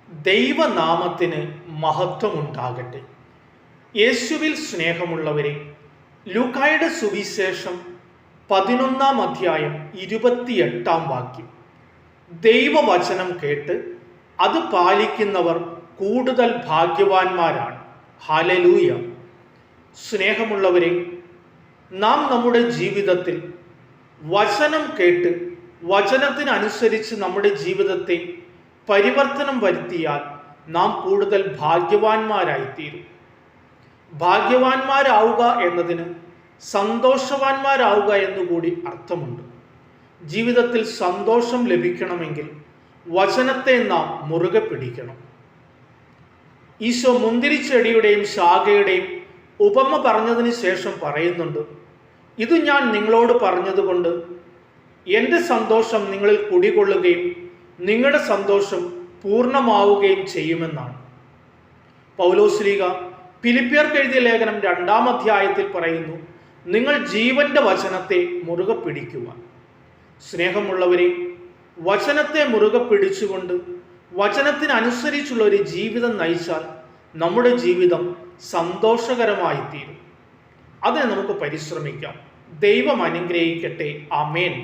ദൈവനാമത്തിന് മഹത്വമുണ്ടാകട്ടെ. യേശുവിൽ സ്നേഹമുള്ളവരെ, ലൂക്കായുടെ സുവിശേഷം 11 അധ്യായം 28 ദൈവവചനം കേട്ട് അത് പാലിക്കുന്നവർ കൂടുതൽ ഭാഗ്യവാന്മാരാണ്. ഹല്ലേലൂയ. സ്നേഹമുള്ളവരെ, നാം നമ്മുടെ ജീവിതത്തിൽ വചനം കേട്ട് വചനത്തിനനുസരിച്ച് നമ്മുടെ ജീവിതത്തെ പരിവർത്തനം വരുത്തിയാൽ നാം കൂടുതൽ ഭാഗ്യവാന്മാരായിത്തീരും. ഭാഗ്യവാന്മാരാവുക എന്നതിന് സന്തോഷവാന്മാരാവുക എന്നുകൂടി അർത്ഥമുണ്ട്. ജീവിതത്തിൽ സന്തോഷം ലഭിക്കണമെങ്കിൽ വചനത്തെ നാം മുറുകെ പിടിക്കണം. ഈശോ മുന്തിരിച്ചെടിയുടെയും ശാഖയുടെയും ഉപമ പറഞ്ഞതിന് ശേഷം പറയുന്നുണ്ട്, ഇത് ഞാൻ നിങ്ങളോട് പറഞ്ഞതുകൊണ്ട് എൻ്റെ സന്തോഷം നിങ്ങളിൽ കുടികൊള്ളുകയും നിങ്ങളുടെ സന്തോഷം പൂർണ്ണമാവുകയും ചെയ്യുമെന്നാണ്. പൗലോസ്ലീഹ ഫിലിപ്പിയർക്ക് എഴുതിയ ലേഖനം 2 അധ്യായത്തിൽ പറയുന്നു, നിങ്ങൾ ജീവന്റെ വചനത്തെ മുറുകെ പിടിക്കുക. സ്നേഹമുള്ളവരെ, വചനത്തെ മുറുകെ പിടിച്ചുകൊണ്ട് വചനത്തിനനുസരിച്ചുള്ള ഒരു ജീവിതം നയിച്ചാൽ നമ്മുടെ ജീവിതം സന്തോഷകരമായി തീരും. അതിന് നമുക്ക് പരിശ്രമിക്കാം. ദൈവം അനുഗ്രഹിക്കട്ടെ. ആമേൻ.